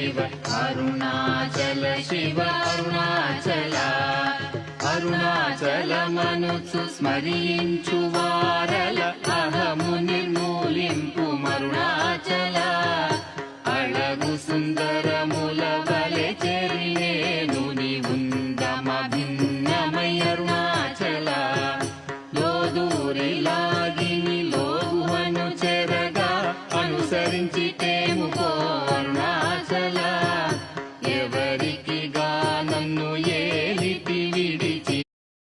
Shiv Arunachal Shiv Arunachal अरुणाचलमनुचु स्मరించు వారల అహము నిర్మూలింపు మరుణాచల Azhagu సుందరముల